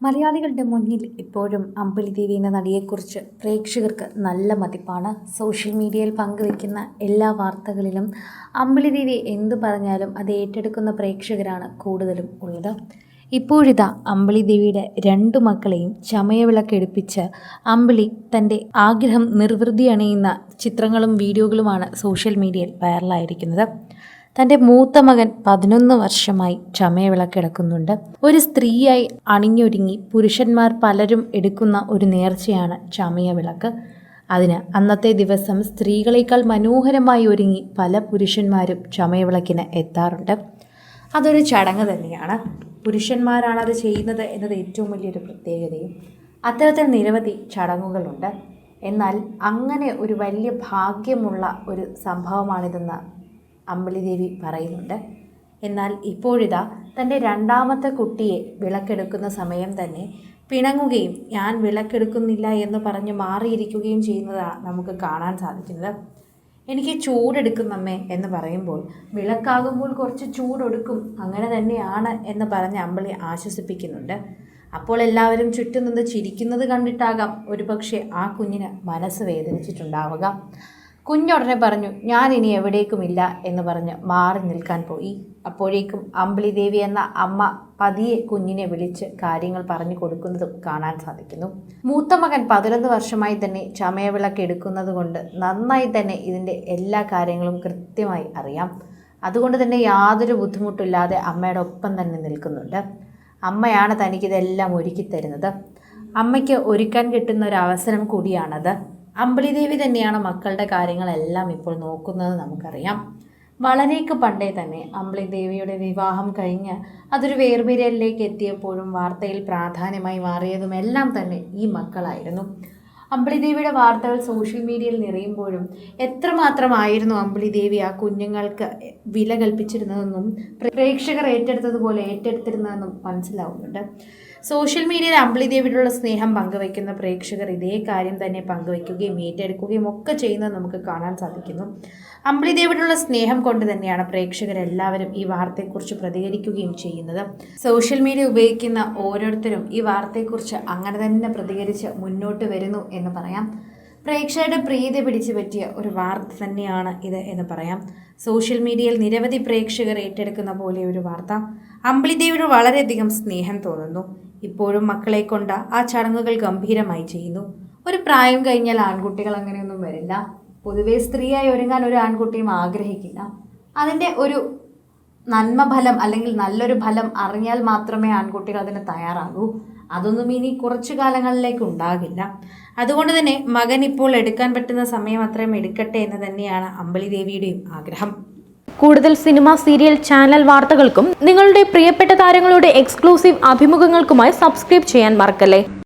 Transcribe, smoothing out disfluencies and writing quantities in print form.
മലയാളികളുടെ മുന്നിൽ ഇപ്പോഴും അമ്പിളി ദേവി എന്ന നടിയെക്കുറിച്ച് പ്രേക്ഷകർക്ക് നല്ല മതിപ്പാണ്. സോഷ്യൽ മീഡിയയിൽ പങ്കുവയ്ക്കുന്ന എല്ലാ വാർത്തകളിലും അമ്പിളി ദേവി എന്തു പറഞ്ഞാലും അത് ഏറ്റെടുക്കുന്ന പ്രേക്ഷകരാണ് കൂടുതലും ഉള്ളത്. ഇപ്പോഴിതാ അമ്പിളി ദേവിയുടെ 2 മക്കളെയും ചമയവിളക്കെടുപ്പിച്ച് അമ്പിളി തൻ്റെ ആഗ്രഹം നിർവൃതി അണിയുന്ന ചിത്രങ്ങളും വീഡിയോകളുമാണ് സോഷ്യൽ മീഡിയയിൽ വൈറലായിരിക്കുന്നത്. തൻ്റെ മൂത്ത മകൻ 11 വർഷമായി ചമയവിളക്കെടുക്കുന്നുണ്ട്. ഒരു സ്ത്രീയായി അണിഞ്ഞൊരുങ്ങി പുരുഷന്മാർ പലരും എടുക്കുന്ന ഒരു നേർച്ചയാണ് ചമയവിളക്ക്. അതിന് അന്നത്തെ ദിവസം സ്ത്രീകളെക്കാൾ മനോഹരമായി ഒരുങ്ങി പല പുരുഷന്മാരും ചമയവിളക്കിന് എത്താറുണ്ട്. അതൊരു ചടങ്ങ് തന്നെയാണ്. പുരുഷന്മാരാണ് അത് ചെയ്യുന്നത് എന്നത് ഏറ്റവും വലിയൊരു പ്രത്യേകതയും. അത്തരത്തിൽ നിരവധി ചടങ്ങുകളുണ്ട്. എന്നാൽ അങ്ങനെ ഒരു വലിയ ഭാഗ്യമുള്ള ഒരു സംഭവമാണിതെന്ന് അമ്പിളി ദേവി പറയുന്നുണ്ട്. എന്നാൽ ഇപ്പോഴിതാ തൻ്റെ 2ാമത്തെ കുട്ടിയെ വിളക്കെടുക്കുന്ന സമയം തന്നെ പിണങ്ങുകയും ഞാൻ വിളക്കെടുക്കുന്നില്ല എന്ന് പറഞ്ഞ് മാറിയിരിക്കുകയും ചെയ്യുന്നതാണ് നമുക്ക് കാണാൻ സാധിക്കുന്നത്. എനിക്ക് ചൂടെടുക്കുന്നമ്മേ എന്ന് പറയുമ്പോൾ വിളക്കാകുമ്പോൾ കുറച്ച് ചൂടൊടുക്കും, അങ്ങനെ തന്നെയാണ് എന്ന് പറഞ്ഞ് അമ്പിളി ആശ്വസിപ്പിക്കുന്നുണ്ട്. അപ്പോൾ എല്ലാവരും ചുറ്റും നിന്ന് ചിരിക്കുന്നത് കണ്ടിട്ടാകാം ഒരുപക്ഷെ ആ കുഞ്ഞിന് മനസ്സ് വേദനിച്ചിട്ടുണ്ടാവുക. കുഞ്ഞുടനെ പറഞ്ഞു ഞാൻ ഇനി എവിടേക്കുമില്ല എന്ന് പറഞ്ഞ് മാറി നിൽക്കാൻ പോയി. അപ്പോഴേക്കും അമ്പിളി ദേവി എന്ന അമ്മ പതിയെ കുഞ്ഞിനെ വിളിച്ച് കാര്യങ്ങൾ പറഞ്ഞു കൊടുക്കുന്നതും കാണാൻ സാധിക്കുന്നു. മൂത്ത മകൻ 11 വർഷമായി തന്നെ ചമയവിളക്ക് എടുക്കുന്നത് കൊണ്ട് നന്നായി തന്നെ ഇതിൻ്റെ എല്ലാ കാര്യങ്ങളും കൃത്യമായി അറിയാം. അതുകൊണ്ട് തന്നെ യാതൊരു ബുദ്ധിമുട്ടില്ലാതെ അമ്മയുടെ ഒപ്പം തന്നെ നിൽക്കുന്നുണ്ട്. അമ്മയാണ് തനിക്കിതെല്ലാം ഒരുക്കി തരുന്നത്. അമ്മയ്ക്ക് ഒരുക്കാൻ കിട്ടുന്ന ഒരു അവസരം കൂടിയാണത്. അമ്പിളി ദേവി തന്നെയാണ് മക്കളുടെ കാര്യങ്ങളെല്ലാം ഇപ്പോൾ നോക്കുന്നത് നമുക്കറിയാം. വളരെയൊക്കെ പണ്ടേ തന്നെ അമ്പിളി ദേവിയുടെ വിവാഹം കഴിഞ്ഞ് അതൊരു വേർപിരിയലിലേക്ക് എത്തിയപ്പോഴും വാർത്തയിൽ പ്രാധാന്യമായി മാറിയതുമെല്ലാം തന്നെ ഈ മക്കളായിരുന്നു. അമ്പിളി ദേവിയുടെ വാർത്തകൾ സോഷ്യൽ മീഡിയയിൽ നിറയുമ്പോഴും എത്രമാത്രമായിരുന്നു അമ്പിളി ദേവി ആ കുഞ്ഞുങ്ങൾക്ക് വില കൽപ്പിച്ചിരുന്നതെന്നും പ്രേക്ഷകർ ഏറ്റെടുത്തതുപോലെ ഏറ്റെടുത്തിരുന്നതെന്നും മനസ്സിലാവുന്നുണ്ട്. സോഷ്യൽ മീഡിയയിൽ അമ്പിളി ദേവിയോടുള്ള സ്നേഹം പങ്കുവയ്ക്കുന്ന പ്രേക്ഷകർ ഇതേ കാര്യം തന്നെ പങ്കുവയ്ക്കുകയും ഏറ്റെടുക്കുകയും ഒക്കെ ചെയ്യുന്നത് നമുക്ക് കാണാൻ സാധിക്കുന്നു. അമ്പിളി ദേവിയോടുള്ള സ്നേഹം കൊണ്ട് തന്നെയാണ് പ്രേക്ഷകരെല്ലാവരും ഈ വാർത്തയെക്കുറിച്ച് പ്രതികരിക്കുകയും ചെയ്യുന്നത്. സോഷ്യൽ മീഡിയ ഉപയോഗിക്കുന്ന ഓരോരുത്തരും ഈ വാർത്തയെക്കുറിച്ച് അങ്ങനെ തന്നെ പ്രതികരിച്ച് മുന്നോട്ട് വരുന്നു എന്ന് പറയാം. പ്രേക്ഷകരുടെ പ്രീതി പിടിച്ചു പറ്റിയ ഒരു വാർത്ത തന്നെയാണ് ഇത് എന്ന് പറയാം. സോഷ്യൽ മീഡിയയിൽ നിരവധി പ്രേക്ഷകർ ഏറ്റെടുക്കുന്ന പോലെ ഒരു വാർത്ത. അമ്പിളി ദേവിയോട് വളരെയധികം സ്നേഹം തോന്നുന്നു. ഇപ്പോഴും മക്കളെ കൊണ്ട് ആ ചടങ്ങുകൾ ഗംഭീരമായി ചെയ്യുന്നു. ഒരു പ്രായം കഴിഞ്ഞാൽ ആൺകുട്ടികൾ അങ്ങനെയൊന്നും വരില്ല. പൊതുവെ സ്ത്രീയായി ഒരുങ്ങാൻ ഒരു ആൺകുട്ടിയും ആഗ്രഹിക്കില്ല. അതിൻ്റെ ഒരു നന്മ ഫലം അല്ലെങ്കിൽ നല്ലൊരു ഫലം അറിഞ്ഞാൽ മാത്രമേ ആൺകുട്ടികൾ അതിന് തയ്യാറാകൂ. അതൊന്നും ഇനി കുറച്ചു കാലങ്ങളിലേക്ക് ഉണ്ടാകില്ല. അതുകൊണ്ട് തന്നെ മകൻ ഇപ്പോൾ എടുക്കാൻ പറ്റുന്ന സമയം അത്രയും എടുക്കട്ടെ എന്ന് തന്നെയാണ് അമ്പിളി ദേവിയുടെയും ആഗ്രഹം. കൂടുതൽ സിനിമ, സീരിയൽ, ചാനൽ വാർത്തകൾക്കും നിങ്ങളുടെ പ്രിയപ്പെട്ട താരങ്ങളുടെ എക്സ്ക്ലൂസീവ് അഭിമുഖങ്ങൾക്കുമായി സബ്സ്ക്രൈബ് ചെയ്യാൻ മറക്കല്ലേ.